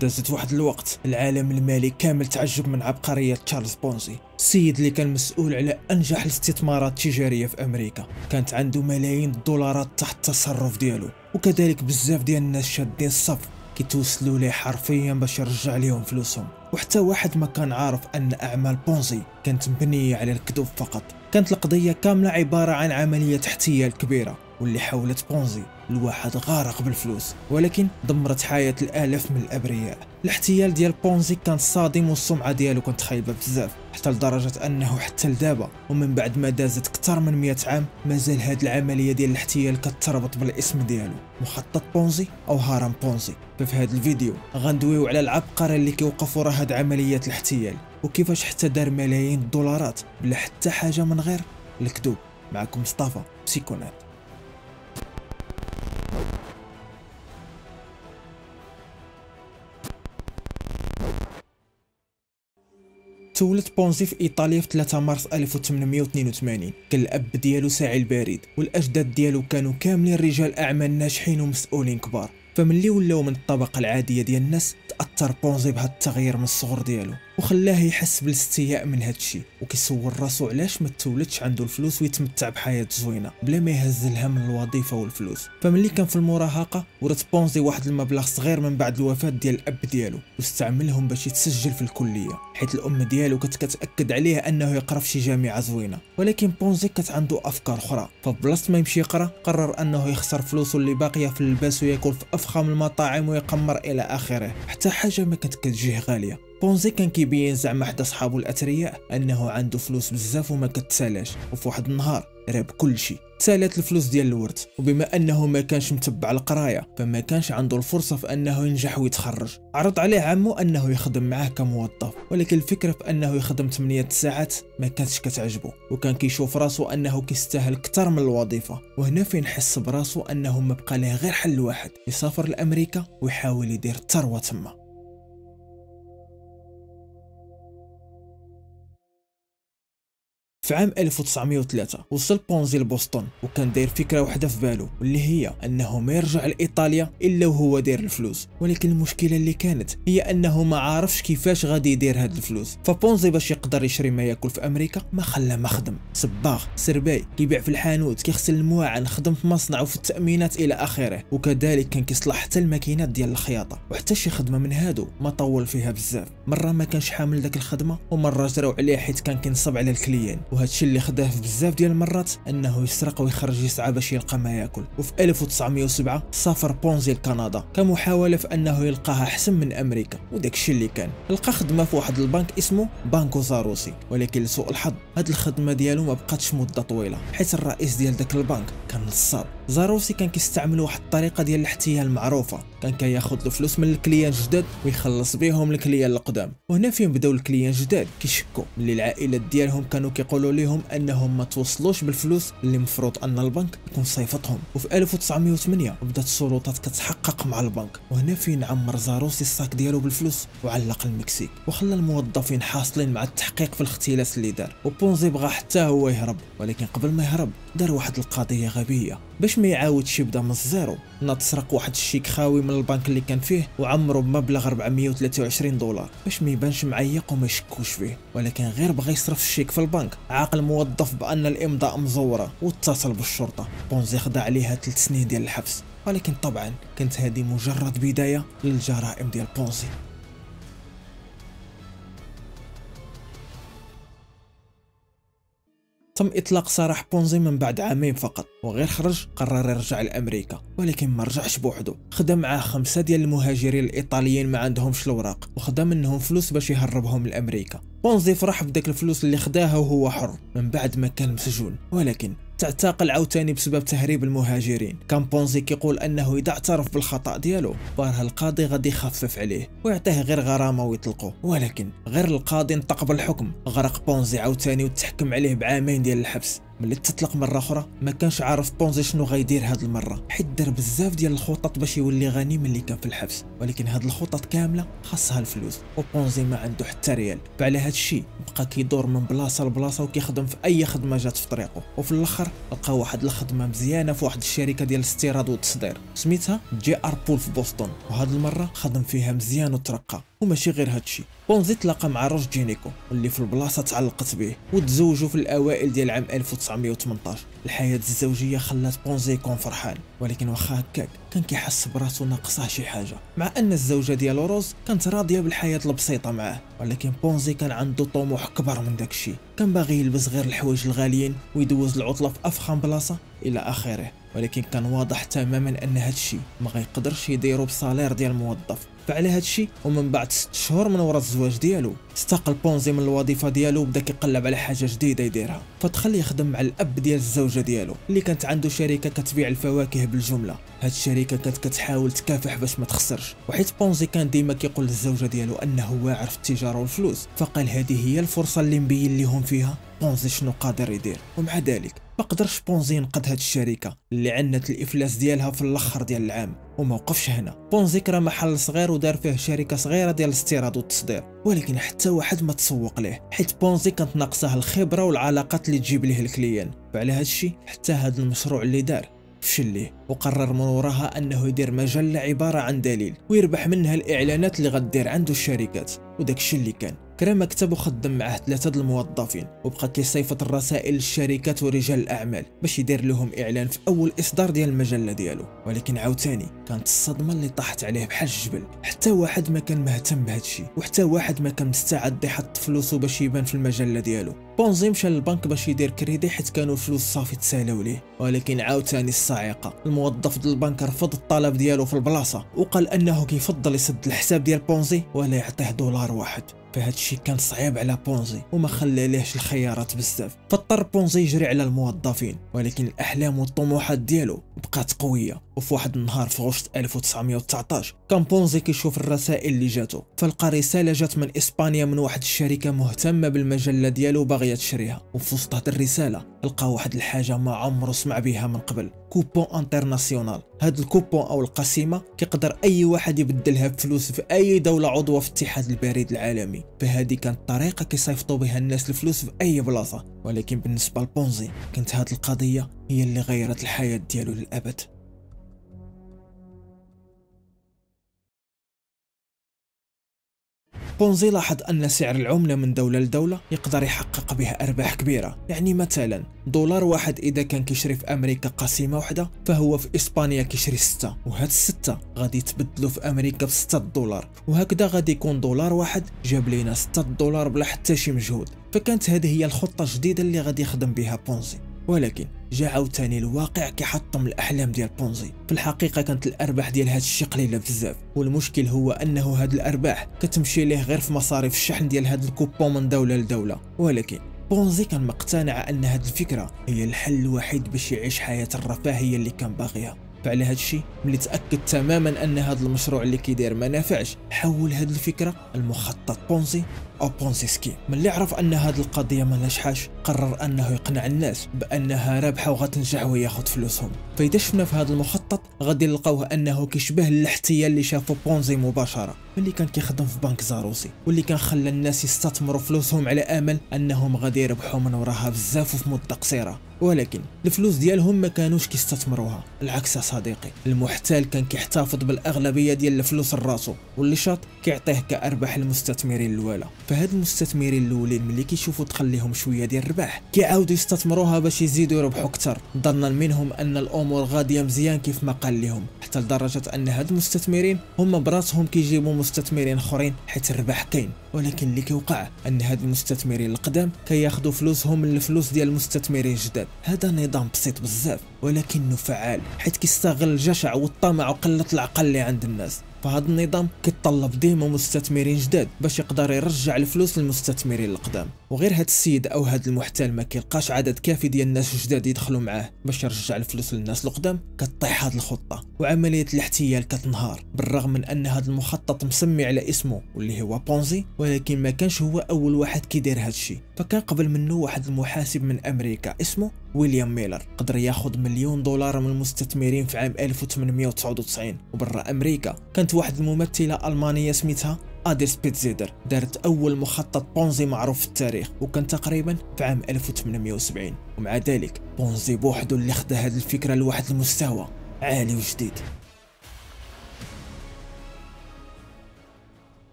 دازت واحد الوقت العالم المالي كامل تعجب من عبقرية تشارلز بونزي، السيد اللي كان مسؤول على انجح الاستثمارات التجارية في امريكا. كانت عنده ملايين الدولارات تحت التصرف ديالو، وكذلك بزاف ديال الناس شادين الصف كيتوسلوا ليه حرفيا باش يرجع ليهم فلوسهم. وحتى واحد ما كان عارف ان اعمال بونزي كانت مبنية على الكذوب فقط. كانت القضية كاملة عبارة عن عملية احتيال كبيرة، واللي حاولت بونزي الواحد غارق بالفلوس، ولكن دمرت حياة الآلاف من الأبرياء. الاحتيال ديال بونزي كان صادم، والسمعة ديالو كانت خايبة بزاف، حتى لدرجة أنه حتى لدابا ومن بعد ما دازت أكثر من 100 عام مازال هاد العملية ديال الاحتيال كتربط بالاسم ديالو، مخطط بونزي أو هرم بونزي. ففي هاد الفيديو غندويو على العبقرة اللي كيوقف ورا هاد عملية الاحتيال، وكيفاش حتى دار ملايين الدولارات بلا حتى حاجة من غير الكذوب. معكم مصطفى بسيكونات. تولد بونزي في ايطاليا في 3 مارس 1882. كان الاب ديالو ساعي البريد، والاجداد ديالو كانوا كاملين رجال اعمال ناجحين ومسؤولين كبار. فملي ولاو من الطبقه العاديه ديال الناس تاثر بونزي بهذا التغيير من الصغر ديالو، وخلاه يحس بالاستياء من هذا الشيء، وكيسول راسو علاش ما تولدش عنده الفلوس ويتمتع بحياه زوينه بلا ما يهز الهم من الوظيفه والفلوس. فملي كان في المراهقه ورث بونزي واحد المبلغ صغير من بعد الوفاه ديال الاب ديالو، واستعملهم باش يتسجل في الكليه، حيت الام ديالو كانت كتاكد عليه انه يقرا في شي جامعه زوينه. ولكن بونزي كانت عنده افكار اخرى، فبلاصه ما يمشي يقرا قرر انه يخسر فلوسه اللي باقيه في اللباس وياكل في افخم المطاعم ويقمر الى اخره، حتى حاجه ما كانت كتجيه غاليه. بونزي كان كيبين زعما حدا صحابو الاثرياء انه عنده فلوس بزاف وما كتسالاش، وفي واحد النهار راب كل شيء، تسالات الفلوس ديال الورث. وبما انه ما كانش متبع القرايه فما كانش عنده الفرصه في انه ينجح ويتخرج. عرض عليه عمو انه يخدم معاه كموظف، ولكن الفكره في انه يخدم 8 ساعات ما كانتش كتعجبه، وكان كيشوف راسو انه كيستاهل اكثر من الوظيفه. وهنا فين حس براسو انه ما بقى له غير حل واحد، يسافر لامريكا ويحاول يدير ثروه تما. في عام 1903 وصل بونزي لبoston، وكان داير فكره واحده في بالو، واللي هي انه ما يرجع لايطاليا الا وهو داير الفلوس. ولكن المشكله اللي كانت هي انه ما عارفش كيفاش غادي يدير هاد الفلوس. فبونزي باش يقدر يشري ما ياكل في امريكا ما خلى ما خدم صباغ، سرباي، كيبيع في الحانوت، كيغسل المواعن، خدم في مصنع وفي التامينات الى اخره. وكذلك كان كيصلح حتى الماكينات ديال الخياطه، وحتى شي خدمه من هادو ما طول فيها بزاف. مره ما كانش حامل داك الخدمه، ومره جراو عليه حيت كان كينصب على الكليان. وهادشي اللي خداه في بزاف ديال المرات انه يسرق ويخرج يسعى باش يلقى ما ياكل. وفي 1907 سافر بونزي لكندا كمحاوله في انه يلقاها احسن من امريكا، وداك الشيء اللي كان لقى خدمه في واحد البنك اسمه بانكو زاروسي. ولكن لسوء الحظ هاد الخدمه ديالو ما بقاتش مده طويله، حيت الرئيس ديال داك البنك كان نصاب. زاروسي كان كيستعمل واحد الطريقه ديال الاحتيال معروفه، كان كياخذ الفلوس من الكليان الجداد ويخلص بهم الكليان القدام. وهنا فين بداو الكليان الجداد كيشكوا ملي العائلات ديالهم كانوا كيقولوا لهم انهم ما توصلوش بالفلوس اللي مفروض ان البنك يكون صيفطهم. وفي 1908 بدات السلطات كتحقق مع البنك، وهنا فين عمر زاروسي الصاك ديالو بالفلوس وعلق المكسيك، وخلى الموظفين حاصلين مع التحقيق في الاختلاس اللي دار. وبونزي بغى حتى هو يهرب، ولكن قبل ما يهرب دار واحد القضيه غبيه باش ما يعاودش يبدا من الزيرو. ناض سرق واحد الشيك خاوي من البنك اللي كان فيه وعمره بمبلغ 423 دولار باش ما يبانش معيق وما يشكوش فيه. ولكن غير بغى يصرف الشيك في البنك، عاقل الموظف بان الامضاء مزوره واتصل بالشرطه. بونزي خدا عليها 3 سنين ديال الحبس، ولكن طبعا كانت هذه مجرد بدايه للجرائم ديال بونزي. تم اطلاق سراح بونزي من بعد عامين فقط، وغير خرج قرر يرجع لامريكا. ولكن ما رجعش بوحده، خدا معاه 5 ديال المهاجرين الايطاليين ما عندهمش الاوراق، وخدا منهم فلوس باش يهربهم لامريكا. بونزي فرح بداك الفلوس اللي خداها وهو حر من بعد ما كان مسجون، ولكن تعتقل عاوتاني بسبب تهريب المهاجرين. كان بونزي كيقول انه اذا اعترف بالخطا ديالو بارها القاضي غادي يخفف عليه ويعطيه غير غرامه ويطلقوه. ولكن غير القاضي نطق بالحكم غرق بونزي عاوتاني وتحكم عليه ب2 عام ديال الحبس. ملي تطلق مره اخرى ما كانش عارف بونزي شنو غيدير هاد المره، حيت دار بزاف ديال الخطط باش يولي غني ملي كان في الحبس، ولكن هاد الخطط كامله خاصها الفلوس، وبونزي ما عنده حتى ريال. فعلى هاد الشيء بقى كيدور من بلاصه لبلاصه وكيخدم في اي خدمه جات في طريقه، وفي الاخر لقى واحد الخدمه مزيانه في واحد الشركه ديال الاستيراد والتصدير سميتها جي ار بول في بوسطن، وهاد المره خدم فيها مزيان وترقى. وماشي غير هادشي، بونزي تلاقى مع روج جينيكو واللي في البلاصه تعلقت به، وتزوجوا في الاوائل ديال عام 1918. الحياه الزوجيه خلات بونزي يكون فرحان، ولكن واخا هكاك كان كيحس براسو ناقصه شي حاجه، مع ان الزوجه ديالو روز كانت راضيه بالحياه البسيطه معاه، ولكن بونزي كان عنده طموح كبر من داكشي. كان باغي يلبس غير الحوايج الغاليين ويدوز العطله في افخم بلاصه الى اخره، ولكن كان واضح تماما ان هادشي ما غيقدرش يديرو بصالير ديال الموظف. فعلى هادشي ومن بعد 6 شهور من ورا الزواج ديالو استقل بونزي من الوظيفه ديالو وبدا كيقلب على حاجه جديده يديرها، فدخل يخدم مع الاب ديال الزوجه ديالو اللي كانت عنده شركه كتبيع الفواكه بالجمله. هاد الشركه كانت كتحاول تكافح باش ما تخسرش، وحيت بونزي كان ديما كيقول للزوجه ديالو انه واعر في التجاره والفلوس، فقال هذه هي الفرصه اللي مبين لهم فيها بونزي شنو قادر يدير. ومع ذلك ما قدرش بونزي ينقذ هاد الشركه اللي عنت الافلاس ديالها في الاخر ديال العام، وما وقفش هنا. بونزي كرا محل صغير ودار فيه شركه صغيره ديال الاستيراد والتصدير، ولكن حتى واحد ما تسوق ليه، حيت بونزي كانت ناقصه الخبره والعلاقات اللي تجيب ليه الكليان. فعلى هاد الشيء حتى هاد المشروع اللي دار فشل ليه، وقرر من وراها انه يدير مجله عباره عن دليل ويربح منها الاعلانات اللي غدير عنده الشركات. وداكشي اللي كان كرا مكتب وخدم معاه 3 د الموظفين، وبقى كيصيفط الرسائل للشركات ورجال الاعمال باش يدير لهم اعلان في اول اصدار ديال المجله ديالو. ولكن عاوتاني كانت الصدمه اللي طاحت عليه بحال الجبل، حتى واحد ما كان مهتم بهادشي، وحتى واحد ما كان مستعد يحط فلوسه باش يبان في المجله ديالو. بونزي مشى للبنك باش يدير كريدي حيت كانوا الفلوس صافي تسالاو ليه، ولكن عاوتاني الصاعقه الموظف ديال البنك رفض الطلب ديالو في البلاصه، وقال انه كيفضل يسد الحساب ديال بونزي ولا يعطيه دولار واحد. فهاد الشيء كان صعيب على بونزي وما خلاليهش الخيارات بزاف، فاضطر بونزي يجري على الموظفين، ولكن الاحلام والطموحات ديالو بقات قويه. وفي واحد النهار في غشت 1919 كان بونزي كيشوف الرسائل اللي جاتو، فلقى رساله جات من اسبانيا من واحد الشركه مهتمه بالمجله ديالو باغيه تشريها، وفي وسط هاد الرساله لقى واحد الحاجه ما عمره سمع بها من قبل، كوبون انترناسيونال. هاد الكوبون او القسيمه كيقدر اي واحد يبدلها بفلوس في اي دوله عضوه في الاتحاد البريد العالمي، فهذه كانت طريقه كيصيفطوا بها الناس الفلوس في اي بلاصه. ولكن بالنسبه لبونزي كانت هاد القضيه هي اللي غيرت الحياه ديالو للابد. بونزي لاحظ أن سعر العملة من دولة لدولة يقدر يحقق به أرباح كبيرة، يعني مثلا دولار واحد إذا كان كيشري في أمريكا قسيمة واحدة فهو في إسبانيا كيشري 6، وهاد 6 غادي يتبدلوا في أمريكا ب 6 دولار، وهكذا غادي يكون دولار واحد جاب لينا 6 دولار بلا حتى شي مجهود. فكانت هذه هي الخطة الجديدة اللي غادي يخدم بها بونزي. ولكن جا عاوتاني الواقع كيحطم الاحلام ديال بونزي. في الحقيقه كانت الارباح ديال هاد الشيء قليله بزاف، والمشكل هو انه هاد الارباح كتمشي ليه غير في مصاريف الشحن ديال هاد الكوبون من دوله لدوله. ولكن بونزي كان مقتنع ان هاد الفكره هي الحل الوحيد باش يعيش حياه الرفاهيه اللي كان باغيها. فعلى هاد الشيء ملي تاكد تماما ان هاد المشروع اللي كيدير ما نافعش، حول هاد الفكره المخطط بونزي او بونزي سكيم. ملي عرف ان هاد القضيه ما نجحاش قرر انه يقنع الناس بانها رابحه وغتنجح وياخذ فلوسهم. فاذا شفنا في هذا المخطط غادي نلقاوه انه كيشبه الاحتيال اللي شافه بونزي مباشره ملي كان كيخدم في بنك زاروسي، واللي كان خلى الناس يستثمروا فلوسهم على امل انهم غادي يربحوا من وراها بزاف في مده قصيره. ولكن الفلوس ديالهم ما كانوش كيستثمروها، العكس يا صديقي، المحتال كان كيحتفظ بالاغلبيه ديال الفلوس لراسو، واللي شاط كيعطيه كارباح للمستثمرين الاولى. فهاد المستثمرين الاولين ملي كيشوفوا تخليهم شويه ديال الربح كيعاودوا يستثمروها باش يزيدوا يربحوا اكثر، ظنا منهم ان الامور غاديه مزيان كيف ما قال لهم، حتى لدرجه ان هاد المستثمرين هما براسهم كيجيبوا مستثمرين اخرين حيت الربح كاين. ولكن اللي كيوقع ان هاد المستثمرين القدام كياخذوا فلوسهم من الفلوس ديال المستثمرين الجداد. هذا نظام بسيط بزاف ولكنه فعال، حيت كيستغل الجشع والطمع وقله العقل اللي عند الناس. فهذا النظام كيتطلب ديما مستثمرين جداد باش يقدر يرجع الفلوس للمستثمرين القدام، وغير هذا السيد او هذا المحتال ما كيلقاش عدد كافي ديال الناس جداد يدخلوا معاه باش يرجع الفلوس للناس القدام، كطيح هذه الخطه وعمليه الاحتيال كتنهار. بالرغم من ان هذا المخطط مسمي على اسمه واللي هو بونزي، ولكن ما كانش هو اول واحد كيدير هذا الشيء. فكان قبل منه واحد المحاسب من امريكا اسمه ويليام ميلر، قدر ياخذ $1 مليون من المستثمرين في عام 1899. وبرا امريكا كانت واحد الممثله المانيه سميتها ادير سبيتزيدر دارت اول مخطط بونزي معروف في التاريخ، وكان تقريبا في عام 1870. ومع ذلك بونزي بوحده اللي خدا هذه الفكره لواحد المستوى عالي وجديد.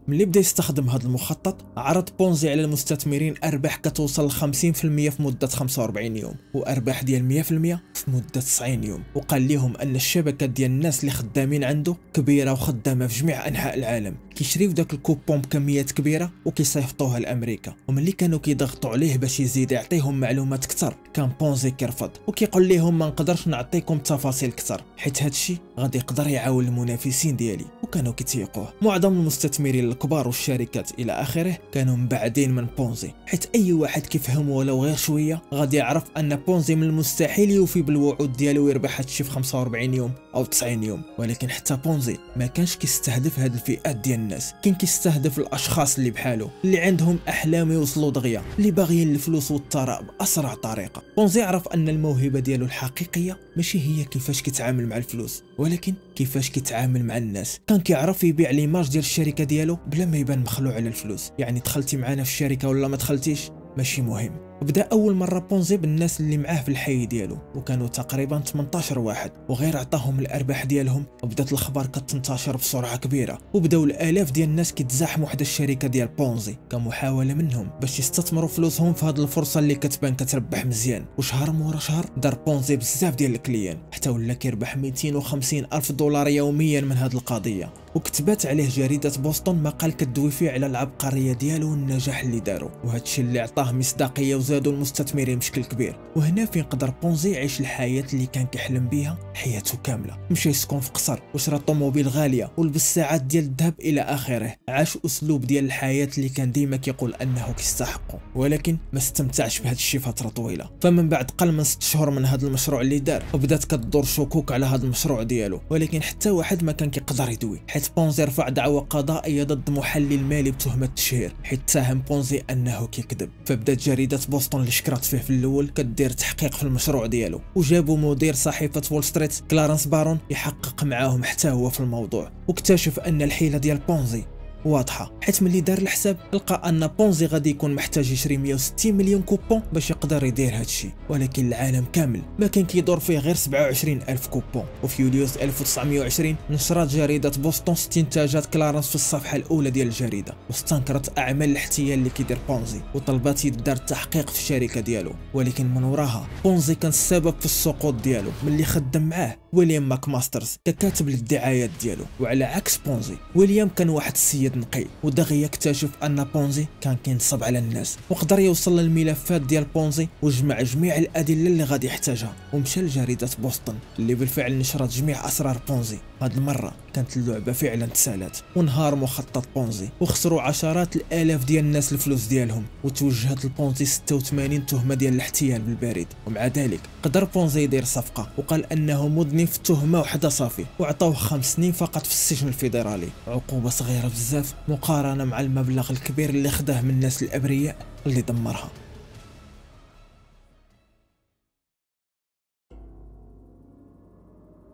ملي بدا يستخدم هذا المخطط، عرض بونزي على المستثمرين ارباح كتوصل ل 50% في مده 45 يوم، وارباح ديال 100% في مده 90 يوم، وقال لهم ان الشبكه ديال الناس اللي خدامين عنده كبيره وخدامه في جميع انحاء العالم، كيشريو داك الكوبون بكميات كبيره وكيصيفطوها لامريكا. وملي كانوا كيضغطوا عليه باش يزيد يعطيهم معلومات اكثر، كان بونزي كيرفض وكيقول لهم ما نقدرش نعطيكم تفاصيل اكثر حيت هادشي غادي يقدر يعاون المنافسين ديالي، وكانوا كيتيقوه. معظم المستثمرين الكبار والشركات الى اخره كانوا مبعدين من بونزي، حيت اي واحد كيفهم ولو غير شويه غادي يعرف ان بونزي من المستحيل يوفي بالوعود ديالو ويربح هادشي في 45 يوم او 90 يوم. ولكن حتى بونزي ما كانش كيستهدف هاد الفئات ديال الناس، كان كيستهدف الاشخاص اللي بحالو، اللي عندهم احلام يوصلوا دغيا، اللي باغيين الفلوس والثراء باسرع طريقه. بونزي عرف ان الموهبه ديالو الحقيقيه ماشي هي كيفاش كيتعامل مع الفلوس، ولكن كيفاش كيتعامل مع الناس. كان كيعرف يبيع ليماج ديال الشركه ديالو بلا ما يبان مخلوع على الفلوس، يعني دخلتي معنا في الشركه ولا ما دخلتيش ماشي مهم. بدا اول مره بونزي بالناس اللي معاه في الحي ديالو، وكانوا تقريبا 18 واحد، وغير عطاهم الارباح ديالهم وبدات الاخبار كتنتشر بسرعه كبيره، وبداو الالاف ديال الناس كيتزاحموا حدا الشركه ديال بونزي كمحاوله منهم باش يستثمروا فلوسهم في هذه الفرصه اللي كتبان كتربح مزيان. وشهر مورا شهر دار بونزي بزاف ديال الكليان، حتى ولا كيربح 250 الف دولار يوميا من هذه القضيه. وكتبات عليه جريده بوسطن مقال كدوي فيه على العبقريه ديالو والنجاح اللي دارو، وهذا الشيء اللي عطاه مصداقيه وزادوا المستثمرين بشكل كبير. وهنا فين قدر بونزي يعيش الحياه اللي كان كيحلم بها حياته كامله. مشى يسكن في قصر وشرى طوموبيل غاليه ولبس ساعات ديال الذهب الى اخره، عاش اسلوب ديال الحياه اللي كان ديما كيقول انه كيستحقه، ولكن ما استمتعش بهذا الشيء فتره طويله. فمن بعد قل من 6 شهور من هذا المشروع اللي دار، وبدات كتدور شكوك على هذا المشروع ديالو، ولكن حتى واحد ما كان كيقدر يدوي، حيت بونزي رفع دعوى قضائيه ضد محلل مالي بتهمه التشهير، حيت اتهم بونزي انه كيكذب. فبدات جريده بوسطن اللي شكرت فيه في الاول كدير تحقيق في المشروع ديالو، وجابوا مدير صحيفه وول ستريت كلارنس بارون يحقق معاهم حتى هو في الموضوع، واكتشف ان الحيله ديال بونزي واضحه، حيت ملي دار الحساب لقى ان بونزي غادي يكون محتاج يشري 160 مليون كوبون باش يقدر يدير هادشي، ولكن العالم كامل ما كان كيدور فيه غير 27 الف كوبون. وفي يوليوز 1920 نشرت جريده بوسطن استنتاجات كلارنس في الصفحه الاولى ديال الجريده، واستنكرت اعمال الاحتيال اللي كيدير بونزي، وطلبات يدار التحقيق في الشركه ديالو. ولكن من وراها بونزي كان السبب في السقوط ديالو، ملي خدم معاه ويليام ماكماسترز ككاتب للدعايات ديالو. وعلى عكس بونزي، ويليام كان واحد السيد نقي، ودغيا اكتشف ان بونزي كان كينصب على الناس، وقدر يوصل للملفات ديال بونزي وجمع جميع الادله اللي غادي يحتاجها، ومشى لجريده بوسطن اللي بالفعل نشرت جميع اسرار بونزي. هاد المره كانت اللعبه فعلا تسالات، ونهار مخطط بونزي، وخسروا عشرات الالاف ديال الناس الفلوس ديالهم، وتوجهت لبونزي 86 تهمه ديال الاحتيال بالبريد. ومع ذلك قدر بونزي يدير صفقه، وقال انه مذنب في تهمه وحده صافي، وعطاوه 5 سنين فقط في السجن الفيدرالي، عقوبه صغيره بزاف مقارنه مع المبلغ الكبير اللي خداه من الناس الابرياء اللي دمرها.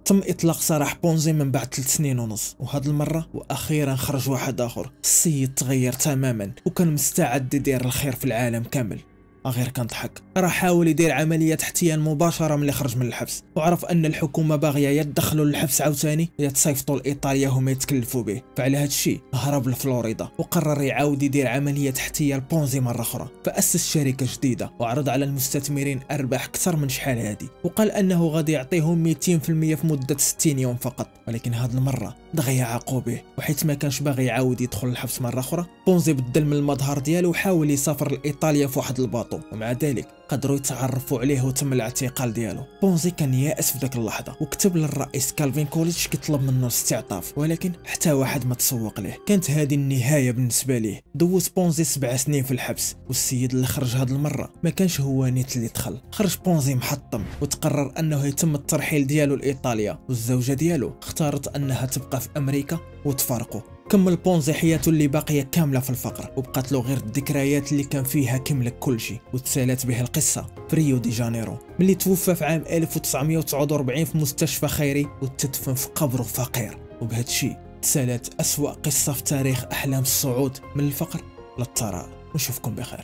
تم اطلاق سراح بونزي من بعد 3 سنين ونص، وهاد المره واخيرا خرج واحد اخر. السيد تغير تماما وكان مستعد يدير الخير في العالم كامل. غير كان ضحك، راه حاول يدير عمليه احتيال مباشره ملي خرج من الحبس، وعرف ان الحكومه باغيه يدخلوا للحبس عاوتاني يا تصيفطوا لايطاليا هما يتكلفوا به. فعلى هذا الشيء هرب لفلوريدا، وقرر يعاود يدير عمليه احتيال بونزي مره اخرى. فاسس شركه جديده وعرض على المستثمرين ارباح اكثر من شحال هادي، وقال انه غادي يعطيهم 200% في مده 60 يوم فقط. ولكن هاد المره دغيا عاقوا به، وحيت ما كانش باغي يعاود يدخل الحبس مره اخرى، بونزي بدل من المظهر ديالو وحاول يسافر لايطاليا في واحد الباط، يورطوا، ومع ذلك قدروا يتعرفوا عليه وتم الاعتقال ديالو. بونزي كان يائس في ذاك اللحظه وكتب للرئيس كالفين كوليتش كيطلب منه الاستعطاف، ولكن حتى واحد ما تسوق ليه. كانت هذه النهايه بالنسبه ليه. دوز بونزي 7 سنين في الحبس، والسيد اللي خرج هاد المره ما كانش هو نيت اللي دخل. خرج بونزي محطم وتقرر انه يتم الترحيل ديالو لايطاليا، والزوجه ديالو اختارت انها تبقى في امريكا وتفارقوا. كمل بونزي حياته اللي باقيه كامله في الفقر، وبقات له غير الذكريات اللي كان فيها كملك كلشي، وتسالات به القصه في ريو دي جانيرو، ملي توفى في عام 1949 في مستشفى خيري وتدفن في قبره فقير. وبهذا الشيء تسالات أسوأ قصه في تاريخ احلام الصعود من الفقر للثراء. ونشوفكم بخير.